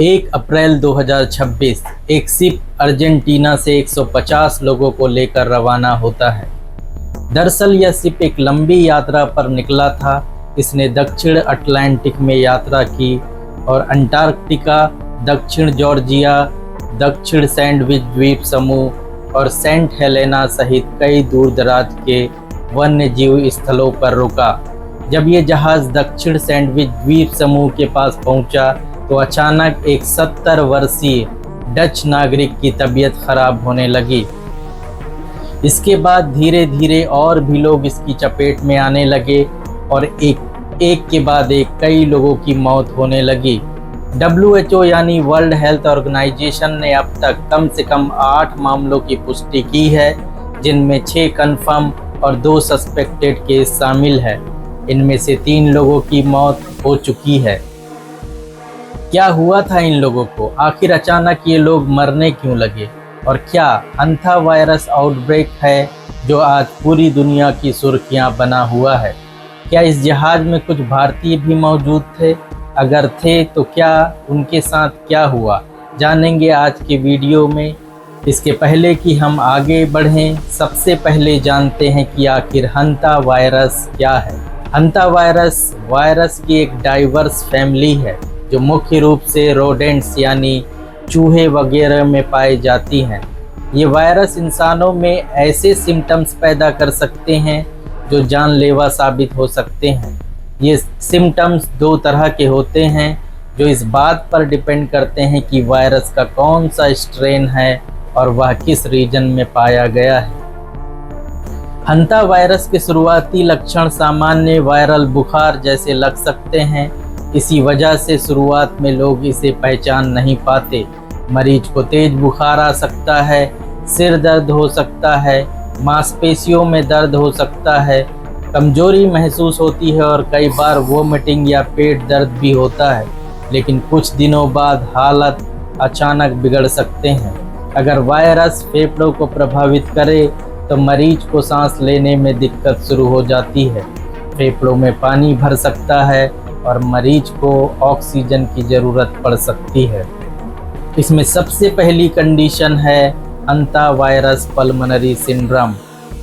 1 अप्रैल 2026 एक ship Argentina से 150 लोगों को लेकर रवाना होता है। दरअसल यह शिप एक लंबी यात्रा पर निकला था। इसने दक्षिण अटलांटिक में यात्रा की और अंटार्कटिका, दक्षिण जॉर्जिया, दक्षिण सैंडविच द्वीप समूह और सेंट हेलेना सहित कई दूर-दराज के वन्यजीव स्थलों पर रुका। जब ये जहाज़ दक्षिण सैंडविच द्वीप समूह के पास पहुंचा तो अचानक एक 70 वर्षीय डच नागरिक की तबीयत खराब होने लगी। इसके बाद धीरे धीरे और भी लोग इसकी चपेट में आने लगे और एक के बाद एक कई लोगों की मौत होने लगी। WHO यानी वर्ल्ड हेल्थ ऑर्गेनाइजेशन ने अब तक कम से कम 8 मामलों की पुष्टि की है, जिनमें 6 कन्फर्म और 2 सस्पेक्टेड केस शामिल है। इनमें से 3 लोगों की मौत हो चुकी है। क्या हुआ था इन लोगों को? आखिर अचानक ये लोग मरने क्यों लगे? और क्या हंथा वायरस आउटब्रेक है जो आज पूरी दुनिया की सुर्खियां बना हुआ है? क्या इस जहाज में कुछ भारतीय भी मौजूद थे? अगर थे तो क्या उनके साथ क्या हुआ, जानेंगे आज के वीडियो में। इसके पहले कि हम आगे बढ़ें, सबसे पहले जानते हैं कि आखिर हंथा वायरस क्या है। हंथा वायरस की एक डाइवर्स फैमिली है जो मुख्य रूप से रोडेंट्स यानी चूहे वगैरह में पाई जाती हैं। ये वायरस इंसानों में ऐसे सिम्टम्स पैदा कर सकते हैं जो जानलेवा साबित हो सकते हैं। ये सिम्टम्स 2 तरह के होते हैं जो इस बात पर डिपेंड करते हैं कि वायरस का कौन सा स्ट्रेन है और वह किस रीजन में पाया गया है। हंथा वायरस के शुरुआती लक्षण सामान्य वायरल बुखार जैसे लग सकते हैं। इसी वजह से शुरुआत में लोग इसे पहचान नहीं पाते। मरीज को तेज बुखार आ सकता है, सिर दर्द हो सकता है, मांसपेशियों में दर्द हो सकता है, कमजोरी महसूस होती है और कई बार वोमिटिंग या पेट दर्द भी होता है। लेकिन कुछ दिनों बाद हालत अचानक बिगड़ सकते हैं। अगर वायरस फेफड़ों को प्रभावित करे तो मरीज को सांस लेने में दिक्कत शुरू हो जाती है, फेफड़ों में पानी भर सकता है और मरीज को ऑक्सीजन की ज़रूरत पड़ सकती है। इसमें सबसे पहली कंडीशन है हंथा वायरस पल्मोनरी सिंड्रोम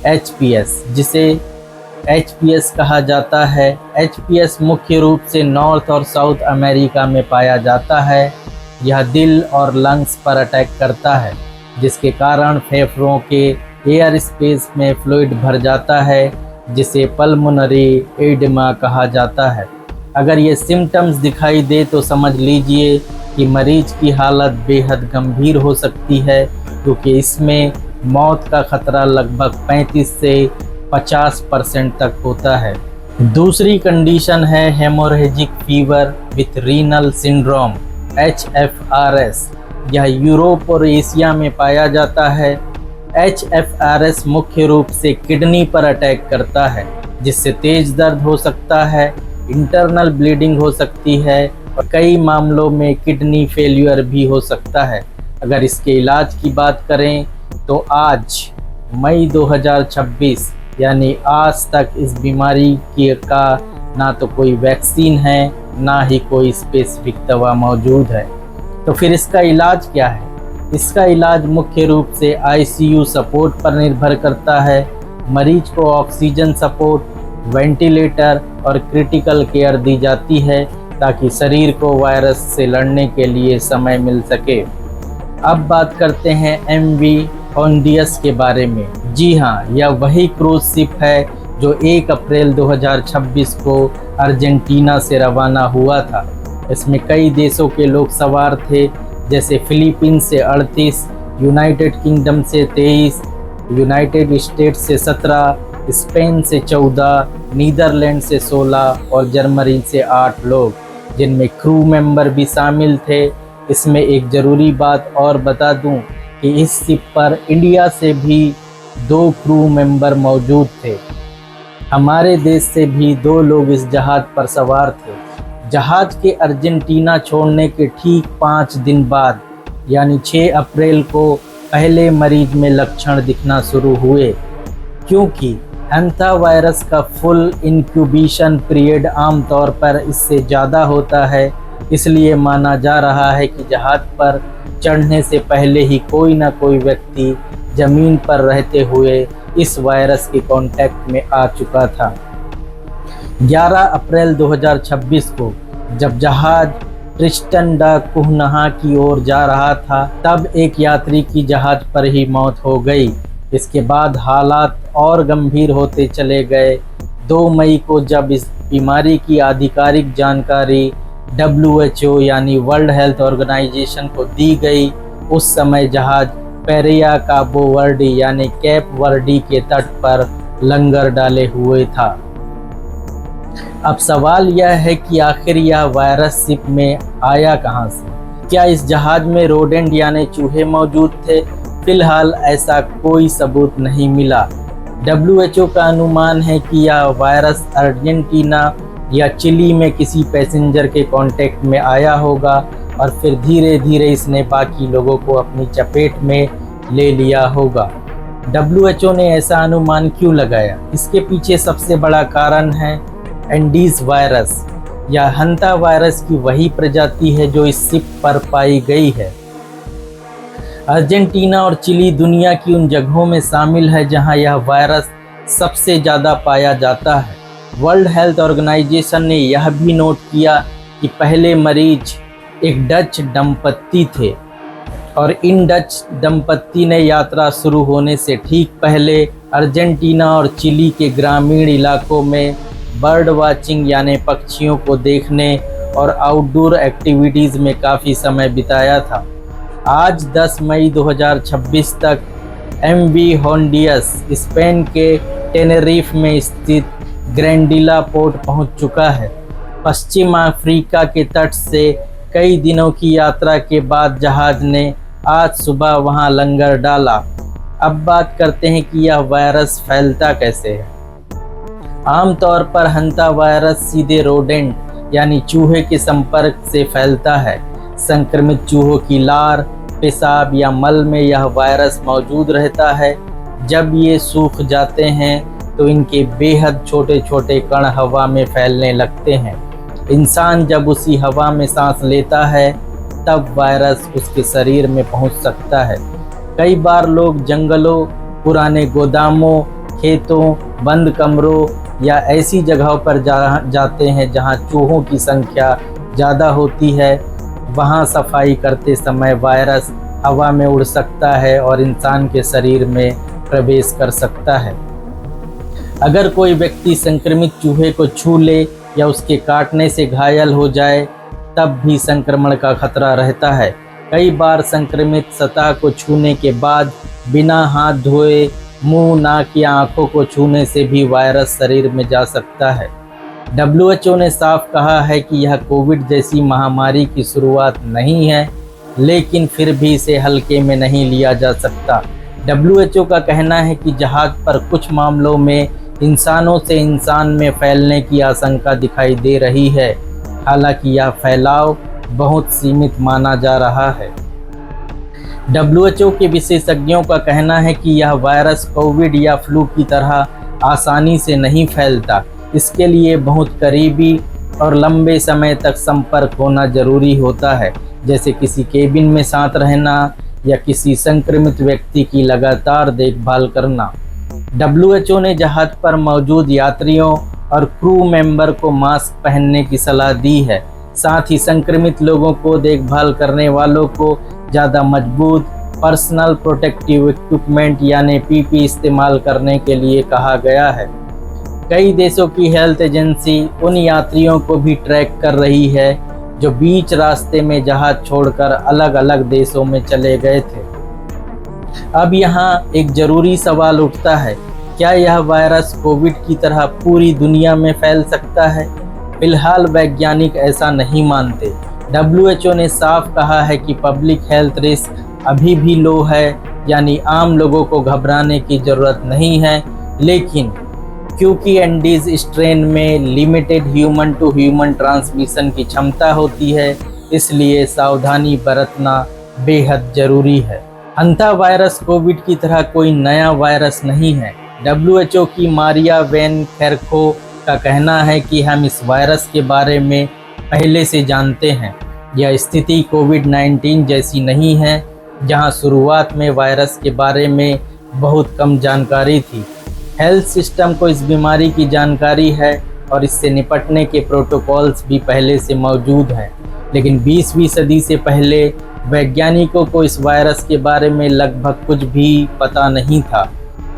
HPS, जिसे HPS कहा जाता है। HPS मुख्य रूप से नॉर्थ और साउथ अमेरिका में पाया जाता है। यह दिल और लंग्स पर अटैक करता है, जिसके कारण फेफड़ों के एयर स्पेस में फ्लूइड भर जाता है, जिसे पल्मोनरी एडिमा कहा जाता है। अगर ये सिम्टम्स दिखाई दे तो समझ लीजिए कि मरीज की हालत बेहद गंभीर हो सकती है, क्योंकि इसमें मौत का खतरा लगभग 35 से 50% तक होता है। दूसरी कंडीशन है haemorrhagic fever with renal syndrome HFRS। यह यूरोप और एशिया में पाया जाता है। HFRS मुख्य रूप से किडनी पर अटैक करता है, जिससे तेज दर्द हो सकता है, इंटरनल ब्लीडिंग हो सकती है और कई मामलों में किडनी फेल्यूर भी हो सकता है। अगर इसके इलाज की बात करें तो आज मई 2026 यानी आज तक इस बीमारी का ना तो कोई वैक्सीन है, ना ही कोई स्पेसिफिक दवा मौजूद है। तो फिर इसका इलाज क्या है? इसका इलाज मुख्य रूप से ICU सपोर्ट पर निर्भर करता है। मरीज को ऑक्सीजन सपोर्ट, वेंटिलेटर और क्रिटिकल केयर दी जाती है ताकि शरीर को वायरस से लड़ने के लिए समय मिल सके। अब बात करते हैं MV होन्डुरस के बारे में। जी हाँ, यह वही क्रूज शिप है जो 1 अप्रैल 2026 को अर्जेंटीना से रवाना हुआ था। इसमें कई देशों के लोग सवार थे, जैसे फिलीपींस से 38, यूनाइटेड किंगडम से 23, यूनाइटेड स्टेट्स से 17, स्पेन से 14, नीदरलैंड से 16 और जर्मनी से 8 लोग, जिनमें क्रू मेंबर भी शामिल थे। इसमें एक ज़रूरी बात और बता दूं कि इस शिप पर इंडिया से भी 2 क्रू मेंबर मौजूद थे। हमारे देश से भी 2 लोग इस जहाज़ पर सवार थे। जहाज़ के अर्जेंटीना छोड़ने के ठीक 5 दिन बाद यानी 6 अप्रैल को पहले मरीज में लक्षण दिखना शुरू हुए। क्योंकि हंथा वायरस का फुल इंक्यूबेशन पीरियड आमतौर पर इससे ज़्यादा होता है, इसलिए माना जा रहा है कि जहाज पर चढ़ने से पहले ही कोई न कोई व्यक्ति जमीन पर रहते हुए इस वायरस के कांटेक्ट में आ चुका था। 11 अप्रैल 2026 को जब जहाज ट्रिस्टन डा कुनहा की ओर जा रहा था, तब एक यात्री की जहाज पर ही मौत हो गई। इसके बाद हालात और गंभीर होते चले गए। 2 मई को जब इस बीमारी की आधिकारिक जानकारी WHO यानी वर्ल्ड हेल्थ ऑर्गेनाइजेशन को दी गई, उस समय जहाज पेरिया काबो वर्डी यानी कैप वर्डी के तट पर लंगर डाले हुए था। अब सवाल यह है कि आखिर यह वायरस शिप में आया कहां से? क्या इस जहाज में रोडेंट यानी चूहे मौजूद थे? फिलहाल ऐसा कोई सबूत नहीं मिला। WHO का अनुमान है कि यह वायरस अर्जेंटीना या चिली में किसी पैसेंजर के कांटेक्ट में आया होगा और फिर धीरे धीरे इसने बाकी लोगों को अपनी चपेट में ले लिया होगा। WHO ने ऐसा अनुमान क्यों लगाया? इसके पीछे सबसे बड़ा कारण है एंडीज वायरस या हंता वायरस की वही प्रजाति है जो इस शिप पर पाई गई है। अर्जेंटीना और चिली दुनिया की उन जगहों में शामिल है जहां यह वायरस सबसे ज़्यादा पाया जाता है। वर्ल्ड हेल्थ ऑर्गेनाइजेशन ने यह भी नोट किया कि पहले मरीज एक डच दंपत्ति थे और इन डच दंपत्ति ने यात्रा शुरू होने से ठीक पहले अर्जेंटीना और चिली के ग्रामीण इलाकों में बर्ड वाचिंग यानी पक्षियों को देखने और आउटडोर एक्टिविटीज़ में काफ़ी समय बिताया था। आज 10 मई 2026 तक MV होंडियस स्पेन के टेनेरिफ में स्थित ग्रैंडिला पोर्ट पहुंच चुका है। पश्चिम अफ्रीका के तट से कई दिनों की यात्रा के बाद जहाज ने आज सुबह वहां लंगर डाला। अब बात करते हैं कि यह वायरस फैलता कैसे है। आमतौर पर हंता वायरस सीधे रोडेंट यानी चूहे के संपर्क से फैलता है। संक्रमित चूहों की लार, पेशाब या मल में यह वायरस मौजूद रहता है। जब ये सूख जाते हैं तो इनके बेहद छोटे छोटे कण हवा में फैलने लगते हैं। इंसान जब उसी हवा में सांस लेता है तब वायरस उसके शरीर में पहुंच सकता है। कई बार लोग जंगलों, पुराने गोदामों, खेतों, बंद कमरों या ऐसी जगहों पर जाते हैं जहां चूहों की संख्या ज़्यादा होती है। वहां सफाई करते समय वायरस हवा में उड़ सकता है और इंसान के शरीर में प्रवेश कर सकता है। अगर कोई व्यक्ति संक्रमित चूहे को छू ले या उसके काटने से घायल हो जाए तब भी संक्रमण का खतरा रहता है। कई बार संक्रमित सतह को छूने के बाद बिना हाथ धोए मुंह, नाक या आंखों को छूने से भी वायरस शरीर में जा सकता है। WHO ने साफ कहा है कि यह कोविड जैसी महामारी की शुरुआत नहीं है, लेकिन फिर भी इसे हल्के में नहीं लिया जा सकता। WHO का कहना है कि जहाज पर कुछ मामलों में इंसानों से इंसान में फैलने की आशंका दिखाई दे रही है, हालांकि यह फैलाव बहुत सीमित माना जा रहा है। WHO के विशेषज्ञों का कहना है कि यह वायरस कोविड या फ्लू की तरह आसानी से नहीं फैलता। इसके लिए बहुत करीबी और लंबे समय तक संपर्क होना जरूरी होता है, जैसे किसी केबिन में साथ रहना या किसी संक्रमित व्यक्ति की लगातार देखभाल करना। WHO ने जहाज पर मौजूद यात्रियों और क्रू मेंबर को मास्क पहनने की सलाह दी है। साथ ही संक्रमित लोगों को देखभाल करने वालों को ज़्यादा मजबूत पर्सनल प्रोटेक्टिव इक्विपमेंट यानी PP इस्तेमाल करने के लिए कहा गया है। कई देशों की हेल्थ एजेंसी उन यात्रियों को भी ट्रैक कर रही है जो बीच रास्ते में जहाज छोड़कर अलग अलग देशों में चले गए थे। अब यहाँ एक ज़रूरी सवाल उठता है, क्या यह वायरस कोविड की तरह पूरी दुनिया में फैल सकता है? फिलहाल वैज्ञानिक ऐसा नहीं मानते। WHO ने साफ कहा है कि पब्लिक हेल्थ रिस्क अभी भी लो है, यानी आम लोगों को घबराने की ज़रूरत नहीं है। लेकिन क्योंकि एंडीज स्ट्रेन में limited human to human transmission की क्षमता होती है, इसलिए सावधानी बरतना बेहद ज़रूरी है। हंता वायरस कोविड की तरह कोई नया वायरस नहीं है। WHO की मारिया वैन खेरखो का कहना है कि हम इस वायरस के बारे में पहले से जानते हैं। यह स्थिति कोविड-19 जैसी नहीं है, जहां शुरुआत में वायरस के बारे में बहुत कम जानकारी थी। हेल्थ सिस्टम को इस बीमारी की जानकारी है और इससे निपटने के प्रोटोकॉल्स भी पहले से मौजूद हैं। लेकिन 20वीं सदी से पहले वैज्ञानिकों को इस वायरस के बारे में लगभग कुछ भी पता नहीं था।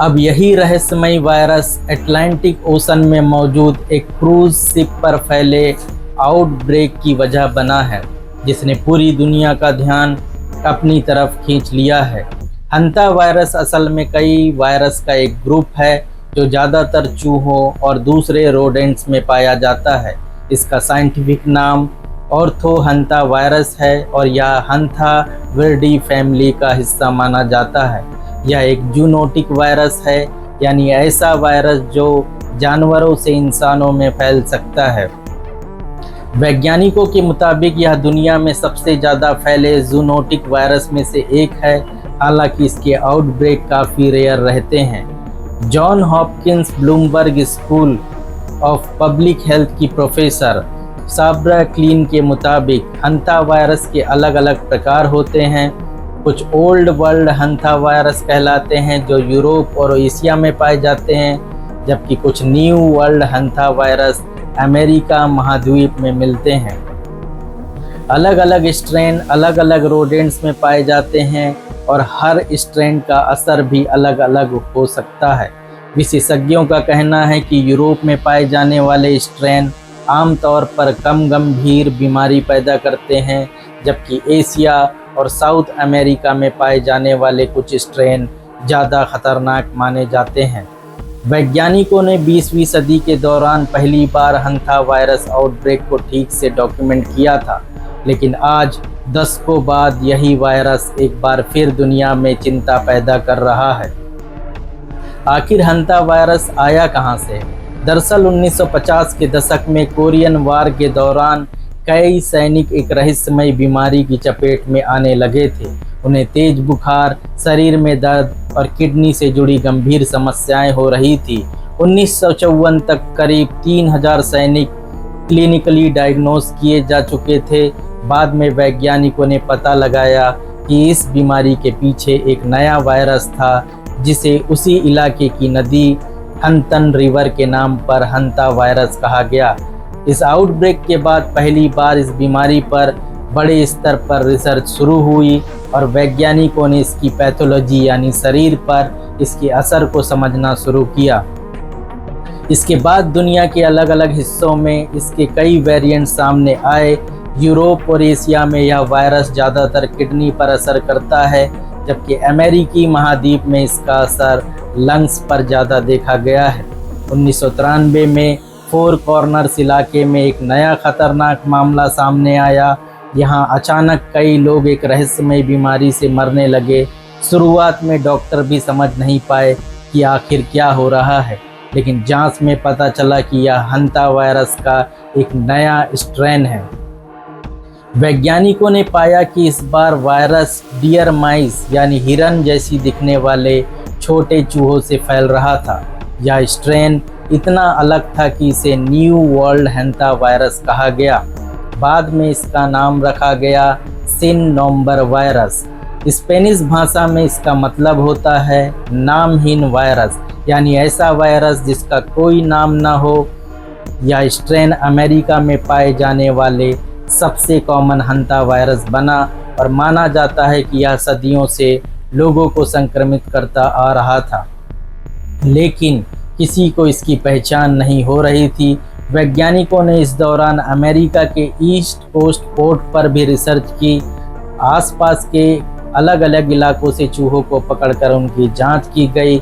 अब यही रहस्यमय वायरस अटलांटिक ओशन में मौजूद एक क्रूज शिप पर फैले आउटब्रेक की वजह बना है, जिसने पूरी दुनिया का ध्यान अपनी तरफ खींच लिया है। हंता वायरस असल में कई वायरस का एक ग्रुप है जो ज़्यादातर चूहों और दूसरे रोडेंट्स में पाया जाता है। इसका साइंटिफिक नाम ऑर्थो हंता वायरस है और यह हंथा विरिडी फैमिली का हिस्सा माना जाता है। यह एक जूनोटिक वायरस है, यानी ऐसा वायरस जो जानवरों से इंसानों में फैल सकता है। वैज्ञानिकों के मुताबिक यह दुनिया में सबसे ज़्यादा फैले जूनोटिक वायरस में से एक है, हालांकि इसके आउटब्रेक काफ़ी रेयर रहते हैं। John Hopkins Bloomberg school of public health की प्रोफेसर साब्रा क्लीन के मुताबिक हंता वायरस के अलग अलग प्रकार होते हैं। कुछ ओल्ड वर्ल्ड हंथा वायरस कहलाते हैं जो यूरोप और एशिया में पाए जाते हैं, जबकि कुछ न्यू वर्ल्ड हंथा वायरस अमेरिका महाद्वीप में मिलते हैं। अलग अलग स्ट्रेन अलग अलग रोडेंट्स में पाए जाते हैं और हर स्ट्रेन का असर भी अलग अलग हो सकता है। विशेषज्ञों का कहना है कि यूरोप में पाए जाने वाले स्ट्रेन आमतौर पर कम गंभीर बीमारी पैदा करते हैं, जबकि एशिया और साउथ अमेरिका में पाए जाने वाले कुछ स्ट्रेन ज़्यादा खतरनाक माने जाते हैं। वैज्ञानिकों ने 20वीं सदी के दौरान पहली बार हंथा वायरस आउटब्रेक को ठीक से डॉक्यूमेंट किया था, लेकिन आज दशकों बाद यही वायरस एक बार फिर दुनिया में चिंता पैदा कर रहा है। आखिर हंथा वायरस आया कहां से? दरअसल 1950 के दशक में कोरियन वार के दौरान कई सैनिक एक रहस्यमय बीमारी की चपेट में आने लगे थे। उन्हें तेज बुखार, शरीर में दर्द और किडनी से जुड़ी गंभीर समस्याएं हो रही थी। 1954 तक करीब 3000 सैनिक क्लिनिकली डायग्नोज किए जा चुके थे। बाद में वैज्ञानिकों ने पता लगाया कि इस बीमारी के पीछे एक नया वायरस था, जिसे उसी इलाके की नदी हंतन रिवर के नाम पर हंता वायरस कहा गया। इस आउटब्रेक के बाद पहली बार इस बीमारी पर बड़े स्तर पर रिसर्च शुरू हुई और वैज्ञानिकों ने इसकी पैथोलॉजी यानी शरीर पर इसके असर को समझना शुरू किया। इसके बाद दुनिया के अलग अलग हिस्सों में इसके कई वेरिएंट सामने आए। यूरोप और एशिया में यह वायरस ज़्यादातर किडनी पर असर करता है, जबकि अमेरिकी महाद्वीप में इसका असर लंग्स पर ज़्यादा देखा गया है। 1993 में फोर कॉर्नर्स इलाके में एक नया खतरनाक मामला सामने आया। यहाँ अचानक कई लोग एक रहस्यमय बीमारी से मरने लगे। शुरुआत में डॉक्टर भी समझ नहीं पाए कि आखिर क्या हो रहा है, लेकिन जांच में पता चला कि यह हंता वायरस का एक नया स्ट्रेन है। वैज्ञानिकों ने पाया कि इस बार वायरस डियर माइस यानी हिरन जैसी दिखने वाले छोटे चूहों से फैल रहा था। यह स्ट्रेन इतना अलग था कि इसे न्यू वर्ल्ड हंता वायरस कहा गया। बाद में इसका नाम रखा गया सिन नोम्बर वायरस। स्पेनिश भाषा में इसका मतलब होता है नामहीन वायरस, यानी ऐसा वायरस जिसका कोई नाम ना हो। यह स्ट्रेन अमेरिका में पाए जाने वाले सबसे कॉमन हंता वायरस बना और माना जाता है कि यह सदियों से लोगों को संक्रमित करता आ रहा था, लेकिन किसी को इसकी पहचान नहीं हो रही थी। वैज्ञानिकों ने इस दौरान अमेरिका के ईस्ट कोस्ट पोर्ट पर भी रिसर्च की। आसपास के अलग अलग इलाकों से चूहों को पकड़कर उनकी जांच की गई।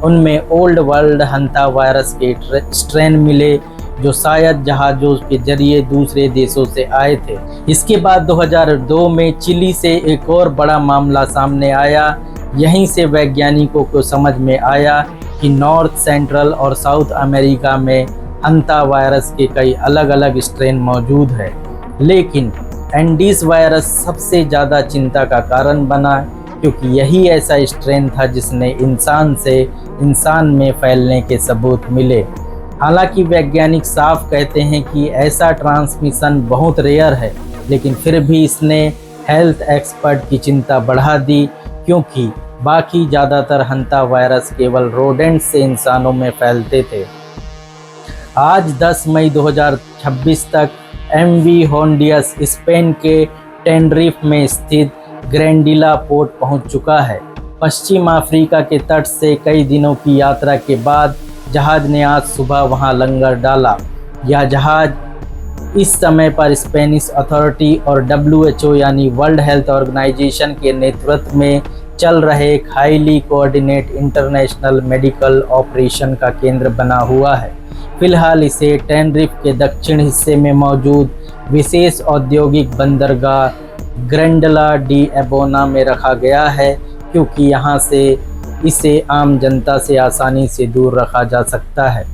उनमें ओल्ड वर्ल्ड हंता वायरस के स्ट्रेन मिले जो शायद जहाज़ों के जरिए दूसरे देशों से आए थे। इसके बाद 2002 में चिली से एक और बड़ा मामला सामने आया। यहीं से वैज्ञानिकों को समझ में आया कि नॉर्थ सेंट्रल और साउथ अमेरिका में हंता वायरस के कई अलग अलग स्ट्रेन मौजूद है, लेकिन एंडीज वायरस सबसे ज़्यादा चिंता का कारण बना, क्योंकि यही ऐसा स्ट्रेन था जिसने इंसान से इंसान में फैलने के सबूत मिले। हालांकि वैज्ञानिक साफ कहते हैं कि ऐसा ट्रांसमिशन बहुत रेयर है, लेकिन फिर भी इसने हेल्थ एक्सपर्ट की चिंता बढ़ा दी, क्योंकि बाकी ज़्यादातर हंता वायरस केवल रोडेंट से इंसानों में फैलते थे। आज 10 मई 2026 तक एमवी होंडियस स्पेन के टेनरिफ में स्थित ग्रैंडिला पोर्ट पहुंच चुका है। पश्चिम अफ्रीका के तट से कई दिनों की यात्रा के बाद जहाज ने आज सुबह वहां लंगर डाला। यह जहाज इस समय पर स्पेनिश अथॉरिटी और WHO यानी वर्ल्ड हेल्थ ऑर्गेनाइजेशन के नेतृत्व में चल रहे एक highly coordinate international medical operation का केंद्र बना हुआ है। फिलहाल इसे टेनरिफ के दक्षिण हिस्से में मौजूद विशेष औद्योगिक बंदरगाह ग्रैंडला डी एबोना में रखा गया है, क्योंकि यहाँ से इसे आम जनता से आसानी से दूर रखा जा सकता है।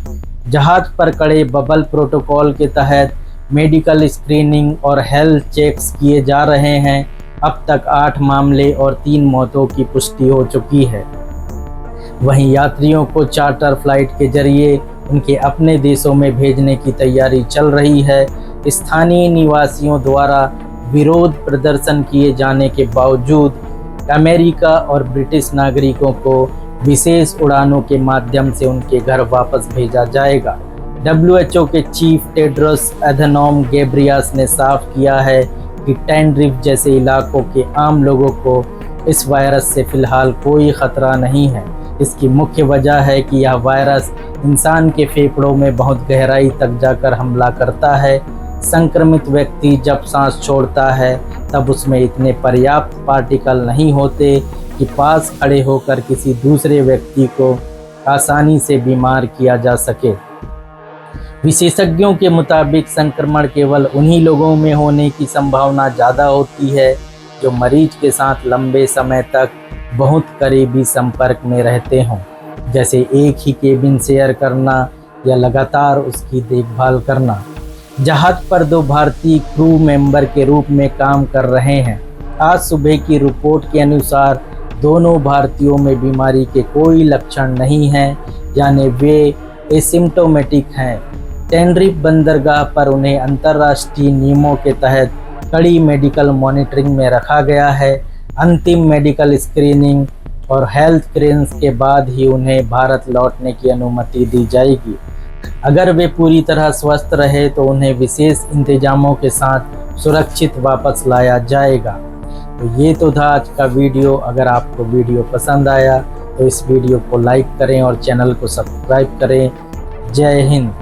जहाज पर कड़े बबल प्रोटोकॉल के तहत मेडिकल स्क्रीनिंग और हेल्थ चेक्स किए जा रहे हैं। अब तक 8 मामले और 3 मौतों की पुष्टि हो चुकी है। वहीं यात्रियों को चार्टर फ्लाइट के जरिए उनके अपने देशों में भेजने की तैयारी चल रही है। स्थानीय निवासियों द्वारा विरोध प्रदर्शन किए जाने के बावजूद अमेरिका और ब्रिटिश नागरिकों को विशेष उड़ानों के माध्यम से उनके घर वापस भेजा जाएगा। WHO के चीफ टेड्रोस एधनोम गेब्रियस ने साफ किया है कि टेनरिफ जैसे इलाकों के आम लोगों को इस वायरस से फिलहाल कोई खतरा नहीं है। इसकी मुख्य वजह है कि यह वायरस इंसान के फेफड़ों में बहुत गहराई तक जाकर हमला करता है। संक्रमित व्यक्ति जब सांस छोड़ता है तब उसमें इतने पर्याप्त पार्टिकल नहीं होते कि पास खड़े होकर किसी दूसरे व्यक्ति को आसानी से बीमार किया जा सके। विशेषज्ञों के मुताबिक संक्रमण केवल उन्हीं लोगों में होने की संभावना ज़्यादा होती है जो मरीज के साथ लंबे समय तक बहुत करीबी संपर्क में रहते हों, जैसे एक ही केबिन शेयर करना या लगातार उसकी देखभाल करना। जहाज पर 2 भारतीय क्रू मेंबर के रूप में काम कर रहे हैं। आज सुबह की रिपोर्ट के अनुसार दोनों भारतीयों में बीमारी के कोई लक्षण नहीं हैं, यानी वे एसिम्प्टोमेटिक हैं। टेनरिफ बंदरगाह पर उन्हें अंतर्राष्ट्रीय नियमों के तहत कड़ी मेडिकल मॉनिटरिंग में रखा गया है। अंतिम मेडिकल स्क्रीनिंग और हेल्थ क्लियरेंस के बाद ही उन्हें भारत लौटने की अनुमति दी जाएगी। अगर वे पूरी तरह स्वस्थ रहे तो उन्हें विशेष इंतजामों के साथ सुरक्षित वापस लाया जाएगा। तो ये तो था आज का वीडियो। अगर आपको वीडियो पसंद आया तो इस वीडियो को लाइक करें और चैनल को सब्सक्राइब करें। जय हिंद।